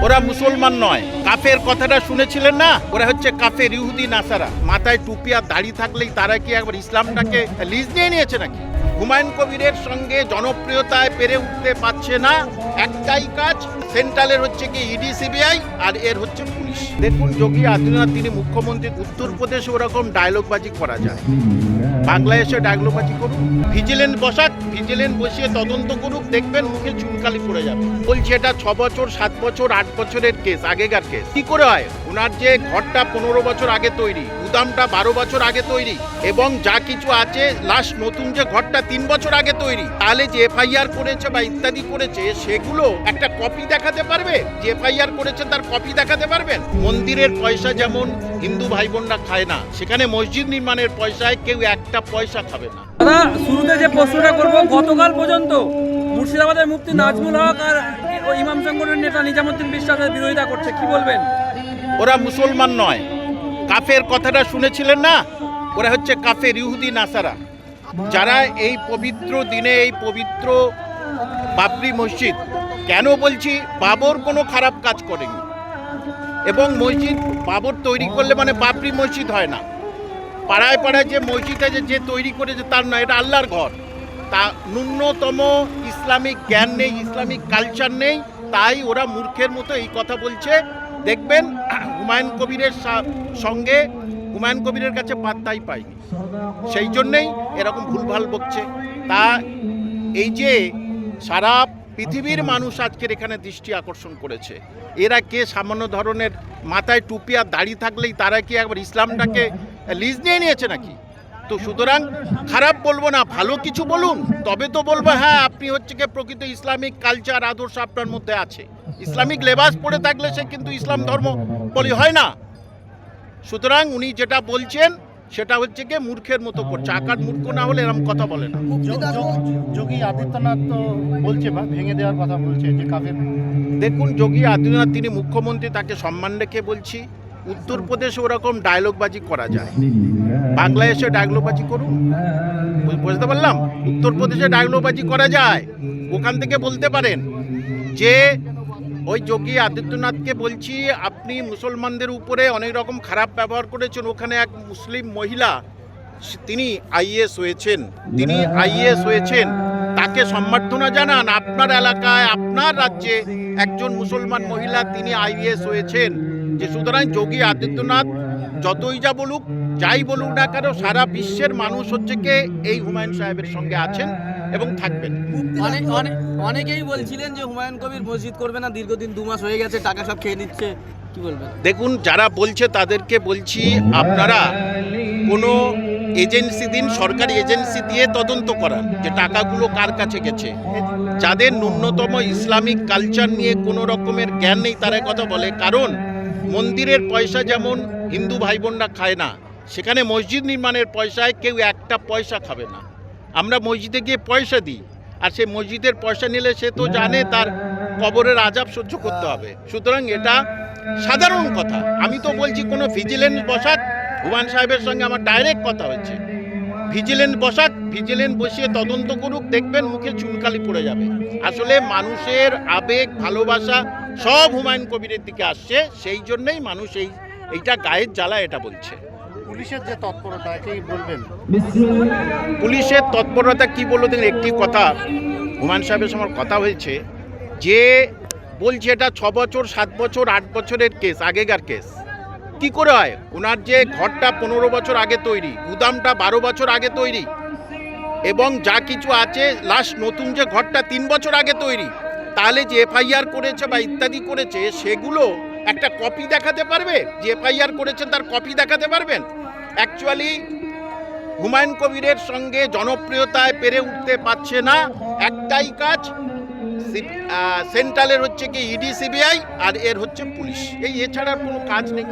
ওরা মুসলমান নয়, কাফের কথাটা শুনেছিলেন না? ওরা হচ্ছে কাফের, ইহুদি নাসারা। মাথায় টুপি আর দাড়ি থাকলেই তারা কি একবার ইসলামটাকে লিজ নিয়ে নিয়েছে নাকি? হুমায়ুন কবিরের সঙ্গে জনপ্রিয়তায় পেরে উঠতে পারছে না, একটাই কাজ, সেন্ট্রালের হচ্ছে কি ইডি সিবিআই আর এর হচ্ছে পুলিশ। দেখুন যোগী আদিত্যনাথ তিনি মুখ্যমন্ত্রী, উত্তরপ্রদেশে ওরকম ডায়লগবাজি করা যায়, বাংলায় এসে ডায়লগবাজি করুন, ভিজিলেন্স বসাক, ভিজিলেন্স বসিয়ে তদন্ত করুক, দেখবেন মুখে চুনকালি পড়ে যাবে। বলছি এটা 6 বছর 7 বছর 8 বছরের কেস, আগেকার কেস। কি করে হয়? ওনার যে ঘরটা 15 বছর আগে তৈরি, গুদামটা 12 বছর আগে তৈরি, এবং যা কিছু আছে লাস্ট নতুন যে ঘরটা 3 বছর আগে তৈরি, তাহলে যে এফআইআর করেছে বা ইত্যাদি করেছে সেগুলো একটা কপি দেখাতে পারবে? যে এফআইআর করেছে তার কপি দেখাতে পারবেন? মন্দিরের পয়সা যেমন হিন্দু ভাই বোনরা খায় না, সেখানে মসজিদ নির্মাণের পয়সায় কেউ একটা পয়সা খাবে না। দাদা, শুরুতে যে প্রশ্নটা করব, গতকাল পর্যন্ত মুর্শিদাবাদের মুফতি নাজমুল হক আর ইমাম সংগঠনের নেতা নিজামুদ্দিন বিশ্বাসের বিরোধিতা করছে, কি বলবেন? ওরা মুসলমান নয়, কাফের কথাটা শুনেছিলেন না? ওরা হচ্ছে কাফের, ইহুদি নাসারা, যারা এই পবিত্র দিনে এই পবিত্র বাবরি মসজিদ, কেন বলছি, বাবর কোনো খারাপ কাজ করেনি, এবং মসজিদ বাবর তৈরি করলে মানে বাবরি মসজিদ হয় না। পাড়ায় পাড়ায় যে মসজিদ আছে যে তৈরি করেছে তার নয়, এটা আল্লাহর ঘর। তা ন্যূনতম ইসলামিক জ্ঞান নেই, ইসলামিক কালচার নেই, তাই ওরা মূর্খের মতো এই কথা বলছে। দেখবেন হুমায়ুন কবিরের সঙ্গে হুমায়ুন কবিরের কাছে পাত্তাই পায়নি, সেই জন্যেই এরকম ভুলভাল বকছে। তা এই যে সারা পৃথিবীর মানুষ আজকের এখানে দৃষ্টি আকর্ষণ করেছে, এরা কে সামান্য ধরনের মাথায় টুপি আর দাড়ি থাকলেই তারা কি একবার ইসলামটাকে লিজ নিয়ে নিয়েছে নাকি? তো সুতরাং খারাপ বলবো না, ভালো কিছু বলুন, তবে তো বলবো হ্যাঁ আপনি হচ্ছে কি প্রকৃত ইসলামিক কালচার আদর্শ আপনার মধ্যে আছে। ইসলামিক লেবাস পরে থাকলে সে কিন্তু ইসলাম ধর্ম বলি হয় না। সুতরাং উনি যেটা বলছেন সেটা হচ্ছে কি মূর্খের মতো করছে, আকার মূর্খ না হলে এরকম কথা বলে না। যোগী আদিত্যনাথ তো বলছে বা ভেঙে দেওয়ার কথা বলছে যে কাফের। দেখুন যোগী আদিত্যনাথ তিনি মুখ্যমন্ত্রী, তাকে সম্মান রেখে বলছি, উত্তরপ্রদেশে ওরকম ডায়লগবাজি করা যায়, বাংলায় এসে ডায়লগবাজি করুন। বুঝতে পারলাম, উত্তরপ্রদেশে ডায়লগবাজি করা যায়, ওখান থেকে বলতে পারেন যে ওই যোগী আদিত্যনাথকে বলছি, আপনি মুসলমানদের উপরে অনেক রকম খারাপ ব্যবহার করেছেন। ওখানে এক মুসলিম মহিলা, তিনি আইএএস হয়েছেন, তাকে সম্বর্ধনা জানান। আপনার এলাকায় আপনার রাজ্যে একজন মুসলমান মহিলা তিনি আইএএস হয়েছেন, যে সুতরাং যোগী আদিত্যনাথ যতই যা বলুক, যাই বলুক না কেন, সারা বিশ্বের মানুষ হচ্ছে কি এই হুমায়ুন সাহেবের সঙ্গে আছেন এবং থাকবেন। অনেকেই বলছিলেন যে হুমায়ুন কবির মসজিদ করবে না, দীর্ঘদিন 2 মাস হয়ে গেছে, টাকা সব খেয়ে নিচ্ছে, কি বলবেন? দেখুন যারা বলছে তাদেরকে বলছি, আপনারা কোনো এজেন্সি দিন, সরকারি এজেন্সি দিয়ে তদন্ত করান যে টাকাগুলো কার কাছে গেছে। যাদের ন্যূনতম ইসলামিক কালচার নিয়ে কোনো রকমের জ্ঞান নেই তারা কথা বলে, কারণ মন্দিরের পয়সা যেমন হিন্দু ভাই বোনরা খায় না, সেখানে মসজিদ নির্মাণের পয়সায় কেউ একটা পয়সা খাবে না। আমরা মসজিদে গিয়ে পয়সা দিই, আর সে মসজিদের পয়সা নিলে সে তো জানে তার কবরের আযাব সহ্য করতে হবে। সুতরাং এটা সাধারণ কথা। আমি তো বলছি কোনো ভিজিলেন্স বসাক, হুমায়ুন সাহেবের সঙ্গে আমার ডাইরেক্ট কথা হচ্ছে, ভিজিলেন্স বসাক, ভিজিলেন্স বসিয়ে তদন্ত করুক, দেখবেন মুখে চুনকালি পড়ে যাবে। আসলে মানুষের আবেগ ভালোবাসা সব হুমায়ুন কবিরের দিকে আসছে, সেই জন্যই মানুষ এইটা গায়ের জ্বালা এটা বলছে। পুলিশের যে তৎপরতা কি বলবেন? পুলিশের তৎপরতা কি বলবো, দেখুন একটি কথা, হুমায়ুন সাহেবের সঙ্গে কথা হয়েছে, যে বলছে এটা 6 বছর 7 বছর 8 বছরের কেস, আগেকার কেস। কি করে হয়? ওনার যে ঘরটা 15 বছর আগে তৈরি, গুদামটা 12 বছর আগে তৈরি, এবং যা কিছু আছে লাস্ট নতুন যে ঘরটা 3 বছর আগে তৈরি, তাহলে যে এফআইআর করেছে বা ইত্যাদি করেছে সেগুলো একটা কপি দেখাতে পারবে? যে এফআইআর করেছেন তার কপি দেখাতে পারবেন? অ্যাকচুয়ালি হুমায়ুন কবিরের সঙ্গে জনপ্রিয়তায় পেরে উঠতে পারছে না, একটাই কাজ, সেন্ট্রালের হচ্ছে কি ইডি সিবিআই আর এর হচ্ছে পুলিশ, এছাড়া কোনো কাজ নেই।